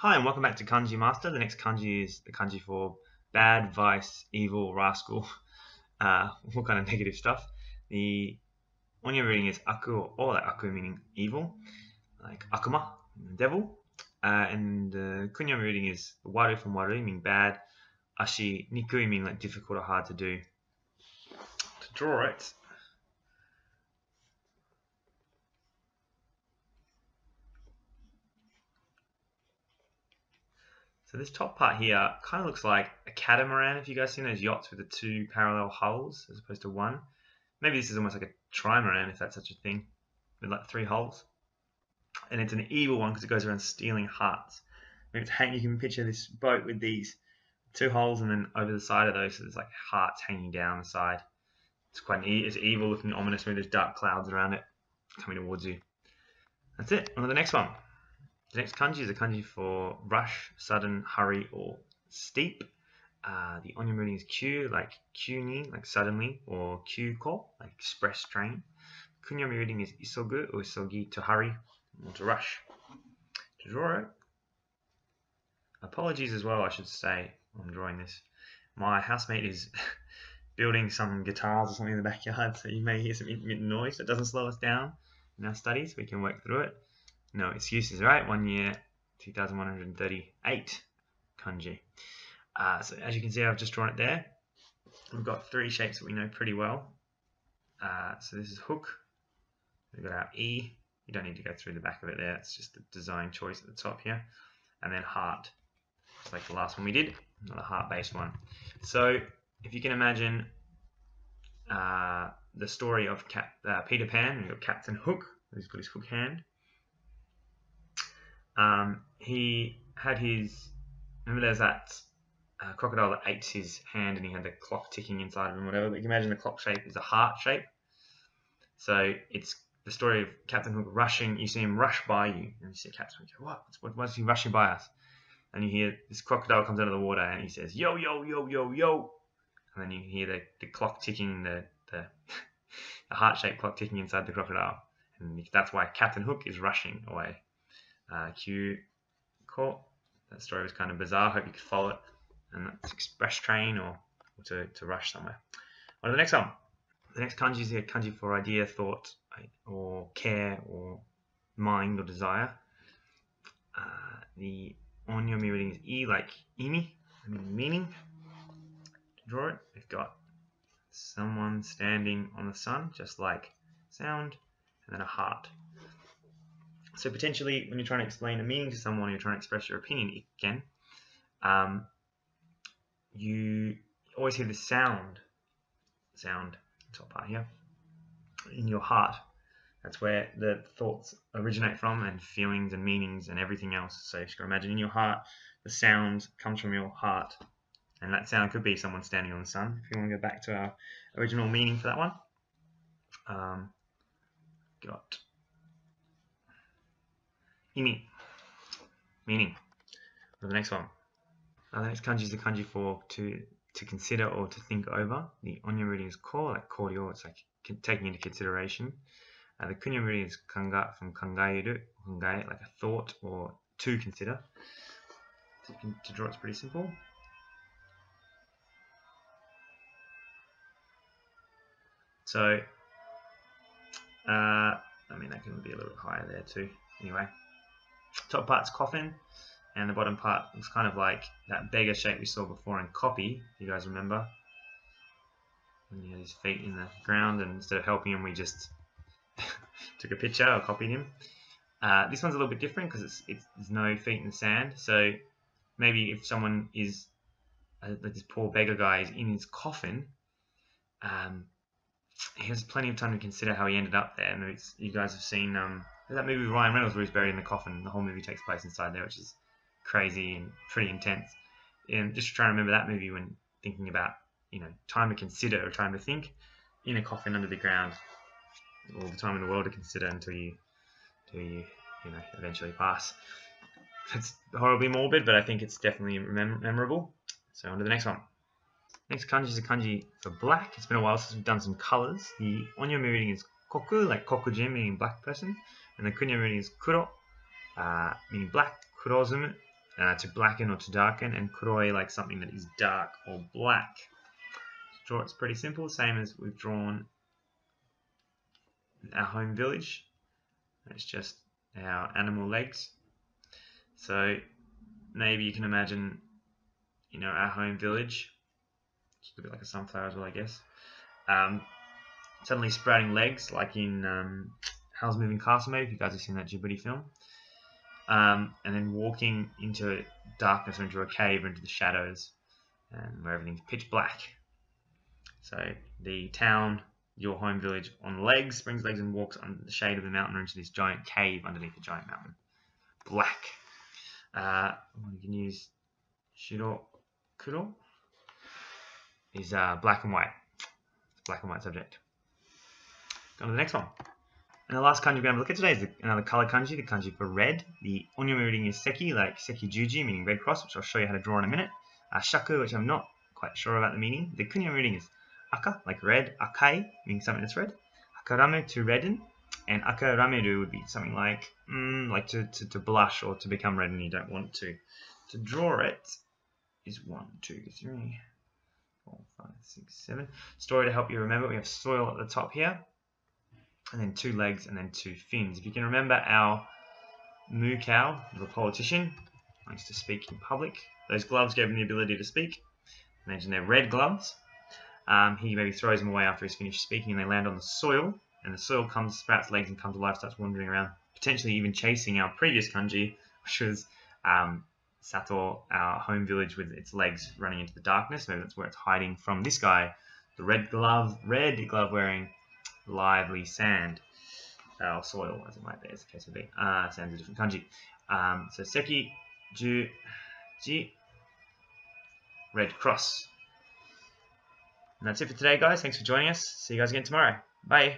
Hi and welcome back to Kanji Master. The next kanji is the kanji for bad, vice, evil, rascal, all kind of negative stuff. The Onyo reading is aku or like aku meaning evil, like akuma, devil. And the kunyo reading is waru from waru meaning bad, ashi nikui meaning like difficult or hard to do. To draw it, so this top part here kind of looks like a catamaran. If you guys seen those yachts with the two parallel hulls as opposed to one, maybe this is almost like a trimaran if that's such a thing, with like 3 hulls. And it's an evil one because it goes around stealing hearts. It's you can picture this boat with these 2 holes and then over the side of those, so there's like hearts hanging down the side. It's quite it's evil looking, ominous, with there's dark clouds around it coming towards you. That's it. On to the next one. The next kanji is a kanji for rush, sudden, hurry, or steep. The onyo reading is Q, like Q-ni, like suddenly, or Q-ko, like express train. Kunyo reading is isogu or isogi, to hurry or to rush. To draw it, apologies as well, I should say, I'm drawing this. My housemate is building some guitars or something in the backyard, so you may hear some intermittent noise. That doesn't slow us down in our studies. We can work through it. No excuses, right? 1 year, 2,138 kanji. So as you can see, I've just drawn it there. We've got 3 shapes that we know pretty well. So this is hook. We've got our E. You don't need to go through the back of it there. It's just a design choice at the top here. And then heart. It's like the last one we did, another heart-based one. So if you can imagine the story of Peter Pan, you've got Captain Hook. He's got his hook hand. He had his, remember there's that crocodile that ate his hand and he had the clock ticking inside of him, whatever, but you can imagine the clock shape is a heart shape. So it's the story of Captain Hook rushing. You see him rush by you, and you see Captain Hook, why is he rushing by us? And you hear this crocodile comes out of the water and he says, yo, yo, yo, yo, yo. And then you hear the clock ticking, the heart-shaped clock ticking inside the crocodile. And that's why Captain Hook is rushing away. Q caught. That story was kind of bizarre. Hope you could follow it. And that's express train or to rush somewhere. On to the next one. The next kanji is a kanji for idea, thought, or care, or mind, or desire. The onyo reading is E, like imi, meaning. To draw it, we've got someone standing on the sun, just like sound, and then a heart. So potentially, when you're trying to explain a meaning to someone, you're trying to express your opinion, you always hear the sound, top part here, in your heart. That's where the thoughts originate from, and feelings and meanings and everything else. So you can imagine in your heart, the sound comes from your heart. And that sound could be someone standing on the sun. If you want to go back to our original meaning for that one. Got imi, meaning. For the next one. The next kanji is the kanji for to consider or to think over. The onyo reading is ko, like koryo, it's like taking into consideration. The kunyo reading is kanga, from kangaeru, kangae, like a thought or to consider. To draw, it's pretty simple. So, I mean, that can be a little bit higher there too. Anyway, top part's coffin, and the bottom part looks kind of like that beggar shape we saw before in Copy, if you guys remember. And he had his feet in the ground, and instead of helping him, we just took a picture or copied him. This one's a little bit different because there's no feet in the sand. So maybe if someone is, like this poor beggar guy is in his coffin, he has plenty of time to consider how he ended up there. And you guys have seen that movie with Ryan Reynolds where he's buried in the coffin. The whole movie takes place inside there, which is crazy and pretty intense. And just trying to remember that movie when thinking about, time to consider or time to think in a coffin under the ground. All the time in the world to consider until you eventually pass. It's horribly morbid, but I think it's definitely memorable. So on to the next one. Next kanji is a kanji for black. It's been a while since we've done some colors. The onyo reading is koku, like kokujin, meaning black person. And the kunyo reading is kuro, meaning black, kurozumu, to blacken or to darken, and kuroi, like something that is dark or black. To draw it's pretty simple, same as we've drawn our home village. It's just our animal legs. So maybe you can imagine, our home village. It's a bit like a sunflower as well, I guess. Suddenly sprouting legs, like in Howl's Moving Castle, maybe, if you guys have seen that Djibouti film. And then walking into darkness or into a cave or into the shadows, and where everything's pitch black. So the town, your home village, on legs, springs legs, and walks under the shade of the mountain or into this giant cave underneath the giant mountain. Black. You can use shiro kuro is black and white. It's black and white subject. Go to the next one. And the last kanji we're going to look at today is another color kanji, the kanji for red. The onyomi reading is seki, like seki juji, meaning red cross, which I'll show you how to draw in a minute. Shaku, which I'm not quite sure about the meaning. The kunyomi reading is aka, like red, akai, meaning something that's red. Akarame, to redden. And akarameru would be something like to blush or to become red and you don't want to. To draw it is 1, 2, 3, 4, 5, 6, 7. Story to help you remember, we have soil at the top here, and then 2 legs, and then 2 fins. If you can remember our moo cow, the politician, likes to speak in public. Those gloves gave him the ability to speak. Imagine they're red gloves. He maybe throws them away after he's finished speaking, and they land on the soil, and the soil sprouts legs and comes to life, starts wandering around, potentially even chasing our previous kanji, which was Sato, our home village, with its legs running into the darkness. Maybe that's where it's hiding from this guy, the red glove wearing lively sand, or soil, as it might be, as the case would be. Sand's a different kanji. So seki, ju, ji, red cross. And that's it for today, guys. Thanks for joining us. See you guys again tomorrow. Bye.